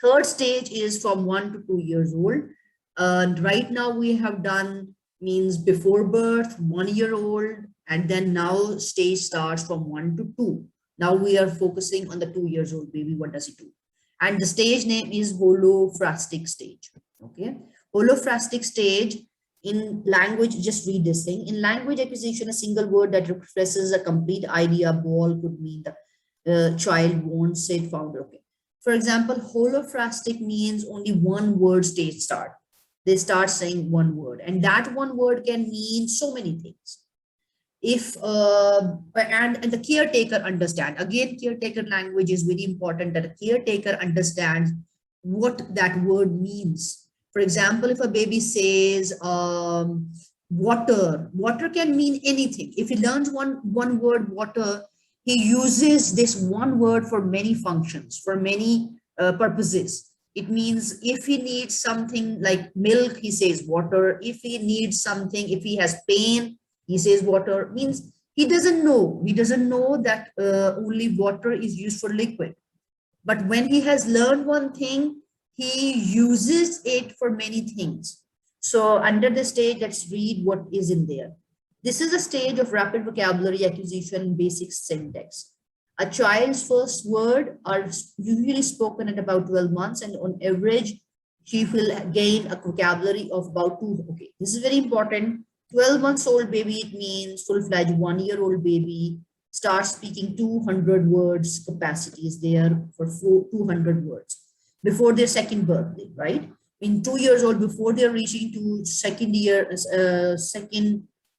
Third stage is from 1 to 2 years old. And right now we have done means before birth, 1 year old, and then now stage starts from 1 to 2. Now we are focusing on the 2 years old baby. What does he do? And the stage name is holophrastic stage. Okay, holophrastic stage in language, just read this thing. In language acquisition, a single word that expresses a complete idea, ball could mean the child wants it, found. Okay. For example, holophrastic means only one word stage start. They start saying one word, and that one word can mean so many things. If and the caretaker understand, again caretaker language is very important, that a caretaker understands what that word means. For example, if a baby says water can mean anything. If he learns one word water, he uses this one word for many functions, for many purposes. It means if he needs something like milk, he says water. If he needs something, if he has pain, he says water. Means he doesn't know that only water is used for liquid. But when he has learned one thing, he uses it for many things. So under the stage, let's read what is in there. This is a stage of rapid vocabulary acquisition, basic syntax. A child's first word are usually spoken at about 12 months, and on average, she will gain a vocabulary of about 2. Okay, this is very important. 12 months old baby, it means full-fledged 1 year old baby starts speaking 200 words. Capacity is there for 200 words before their second birthday, right? In 2 years old, before they're reaching to second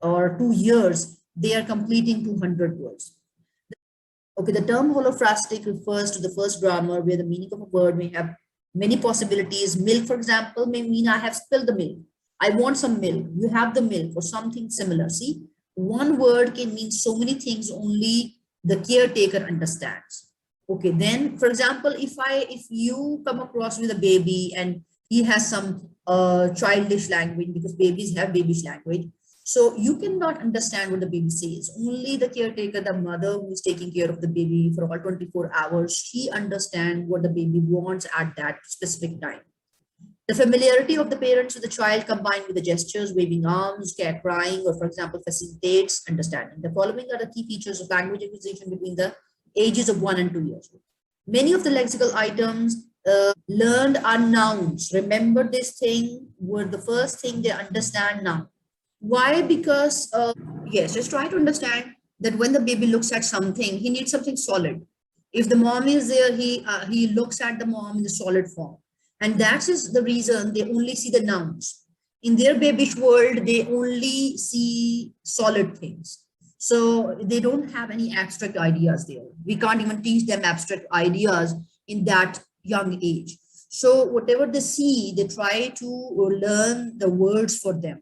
or 2 years, they are completing 200 words. Okay, the term holophrastic refers to the first grammar where the meaning of a word may have many possibilities. Milk, for example, may mean I have spilled the milk. I want some milk. You have the milk, or something similar. See, one word can mean so many things, only the caretaker understands. Okay, then, for example, if you come across with a baby and he has some childish language, because babies have babish language, so you cannot understand what the baby says. Only the caretaker, the mother who is taking care of the baby for all 24 hours, she understands what the baby wants at that specific time. The familiarity of the parents with the child combined with the gestures, waving arms, crying, or for example, facilitates understanding. The following are the key features of language acquisition between the ages of 1 and 2 years old. Many of the lexical items learned are nouns. Remember this thing, were the first thing they understand now. Why? Because, yes, just try to understand that when the baby looks at something, he needs something solid. If the mom is there, he looks at the mom in the solid form. And that is the reason they only see the nouns. In their babyish world, they only see solid things. So they don't have any abstract ideas there. We can't even teach them abstract ideas in that young age. So whatever they see, they try to learn the words for them.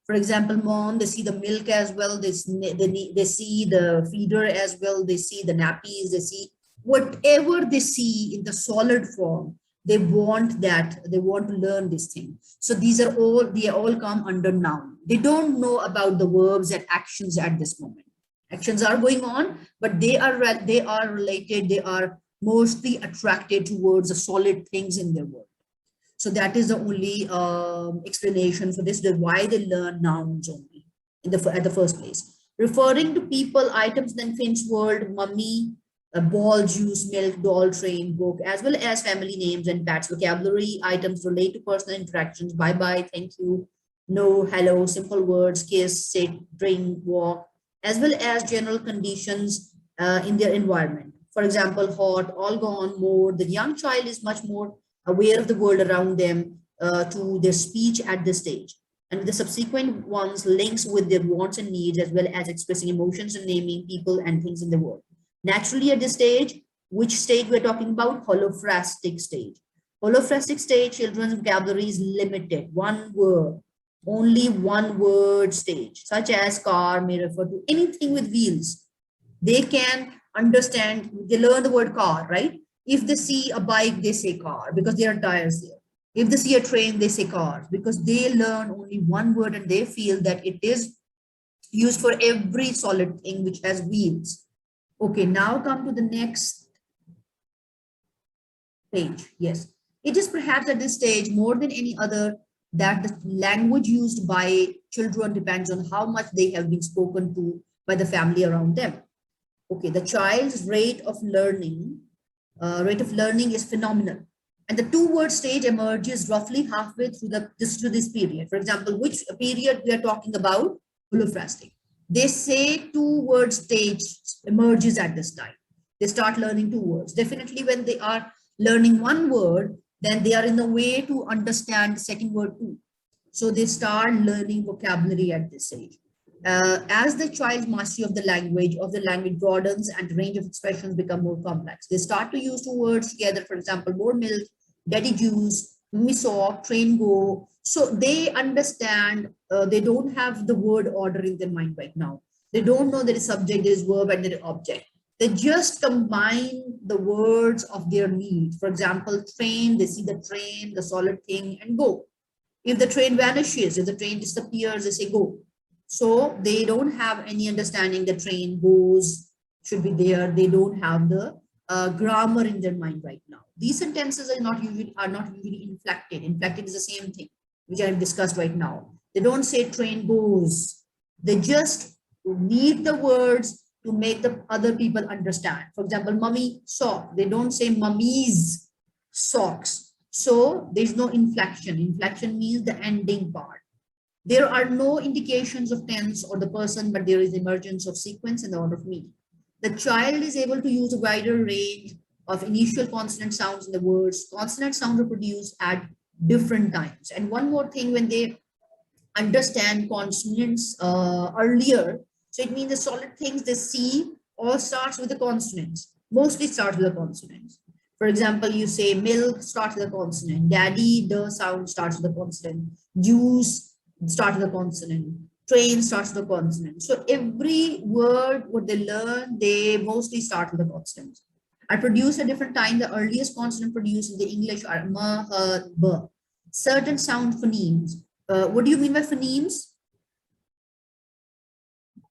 For example, mom, they see the milk as well. They see the feeder as well. They see the nappies. They see whatever they see in the solid form. They want that. They want to learn this thing. So they all come under noun. They don't know about the verbs and actions at this moment. Actions are going on, but they are related. They are mostly attracted towards the solid things in their world. So that is the only explanation for this, why they learn nouns only at the first place. Referring to people, items, then things, word, mummy, ball, juice, milk, doll, train, book, as well as family names and pets. Vocabulary items relate to personal interactions. Bye-bye, thank you, no, hello, simple words, kiss, sit, drink, walk, as well as general conditions in their environment. For example, hot, all gone, more. The young child is much more aware of the world around them to their speech at this stage. And the subsequent ones links with their wants and needs, as well as expressing emotions and naming people and things in the world. Naturally, at this stage, which stage we're talking about? Holophrastic stage. Holophrastic stage, children's vocabulary is limited. One word, only one word stage, such as car may refer to anything with wheels. They can understand, they learn the word car, right? If they see a bike, they say car because there are tires there. If they see a train, they say car because they learn only one word and they feel that it is used for every solid thing which has wheels. Okay, now come to the next page. Yes. It is perhaps at this stage more than any other that the language used by children depends on how much they have been spoken to by the family around them. Okay, the child's rate of learning is phenomenal. And the two-word stage emerges roughly halfway through this period. For example, which period we are talking about? Holofastic. They say two-word stage emerges at this time. They start learning two words. Definitely when they are learning one word, then they are in the way to understand the second word too. So they start learning vocabulary at this age. As the child's mastery of the language broadens and the range of expressions become more complex. They start to use two words together, for example, more milk, daddy juice, me saw, train go. So they understand, they don't have the word order in their mind right now. They don't know there is subject, there is verb, and there is object. They just combine the words of their need. For example, train, they see the train, the solid thing, and go. If the train vanishes, if the train disappears, they say go. So they don't have any understanding the train goes, should be there. They don't have the grammar in their mind right now. These sentences are not usually inflected. Inflected is the same thing, which I have discussed right now. They don't say train goes. They just need the words to make the other people understand. For example, mummy sock. They don't say mummy's socks. So there's no inflection. Inflection means the ending part. There are no indications of tense or the person, but there is emergence of sequence and the order of meaning. The child is able to use a wider range of initial consonant sounds in the words. Consonant sounds are produced at different times. And one more thing, when they understand consonants earlier, so it means the solid things they see all starts with the consonants, mostly starts with the consonants. For example, you say milk starts with a consonant, daddy, the sound starts with a consonant, juice starts with a consonant, train starts with a consonant. So every word what they learn, they mostly start with a consonant. Are produced at different time. The earliest consonant produced in the English are ma, ha, b. Certain sound phonemes. What do you mean by phonemes?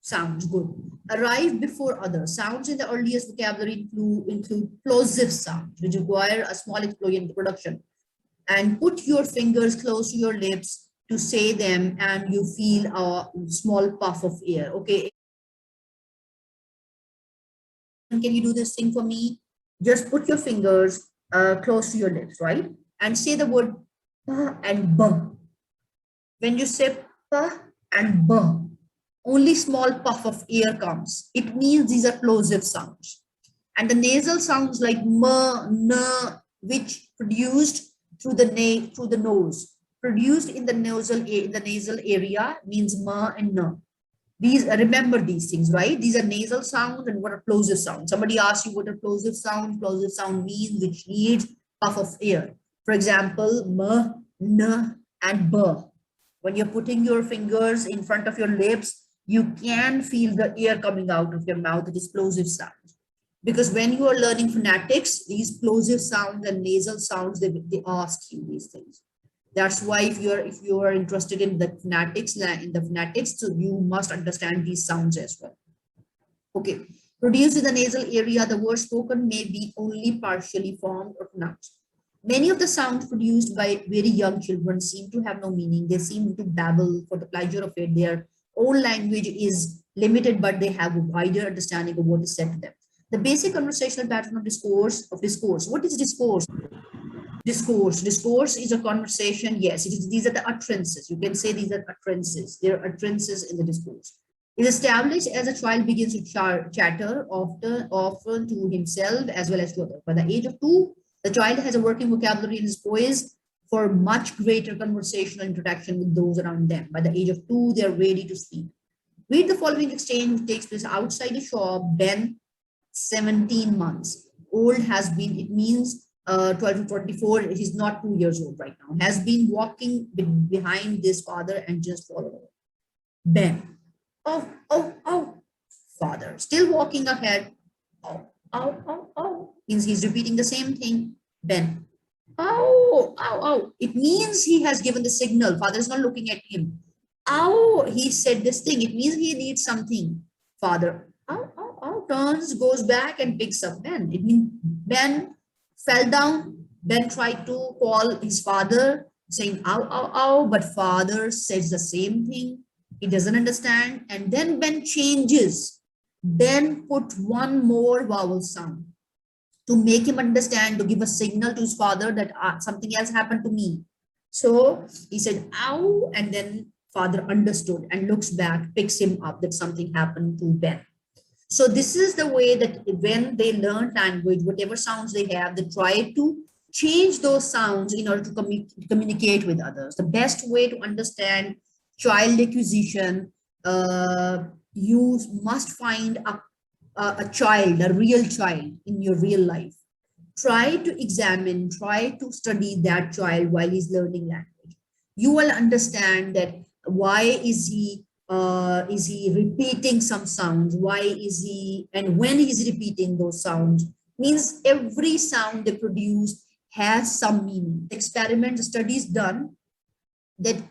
Sounds, good. Arrive before others. Sounds in the earliest vocabulary include plosive sounds, which require a small explosion in production. And put your fingers close to your lips to say them, and you feel a small puff of air. Okay. Can you do this thing for me? Just put your fingers close to your lips, right? And say the word pa and ba. When you say pa and ba, only small puff of air comes. It means these are plosive sounds. And the nasal sounds like ma, na, which produced through the nose, produced in the nasal area, means ma and na. These, remember these things, right? These are nasal sounds. And what are plosive sounds? Somebody asks you what are plosive sounds. Plosive sound means which needs puff of air. For example, ma, na, and ba. When you're putting your fingers in front of your lips, you can feel the air coming out of your mouth. It is plosive sound. Because when you are learning phonetics, these plosive sounds and nasal sounds, they ask you these things. That's why if you are interested in the phonetics, so you must understand these sounds as well. Okay. Produced in the nasal area, the word spoken may be only partially formed or pronounced. Many of the sounds produced by very young children seem to have no meaning. They seem to babble for the pleasure of it. Their own language is limited, but they have a wider understanding of what is said to them. The basic conversational pattern of discourse. What is discourse? Discourse is a conversation. Yes, it is. These are the utterances. You can say these are utterances. There are utterances in the discourse. It is established as a child begins to chatter, often to himself as well as to others. By the age of 2, the child has a working vocabulary and is poised for much greater conversational interaction with those around them. By the age of 2, they are ready to speak. Read the following exchange, which takes place outside the shop. Ben, 17 months old, has been, it means 12 to 24, he's not 2 years old right now, has been walking behind this father and just followed. Ben, oh, oh, oh, father, still walking ahead. Oh, oh, oh, oh, means he's repeating the same thing. Ben, oh, oh, oh, it means he has given the signal. Father is not looking at him. Oh, he said this thing, it means he needs something. Father, oh, oh, oh, turns, goes back and picks up Ben. It means Ben fell down. Ben tried to call his father, saying, ow, ow, ow, but father says the same thing. He doesn't understand. And then Ben changes. Ben put one more vowel sound to make him understand, to give a signal to his father that something else happened to me. So he said, ow, and then father understood and looks back, picks him up that something happened to Ben. So this is the way that when they learn language, whatever sounds they have, they try to change those sounds in order to communicate with others. The best way to understand child acquisition, you must find a child, a real child in your real life. Try to examine, try to study that child while he's learning language. You will understand that why is he repeating some sounds? Why is he, and when he's repeating those sounds? Means every sound they produce has some meaning. Experiments, studies done that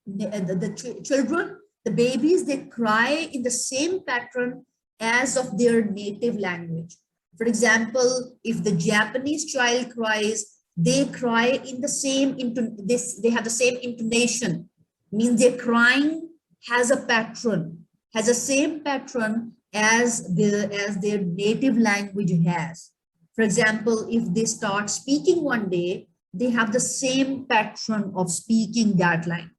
the children, the babies, they cry in the same pattern as of their native language. For example, if the Japanese child cries, they cry in the same they have the same intonation. Means their crying has a pattern, has the same pattern as their native language has. For example, if they start speaking one day, they have the same pattern of speaking that language.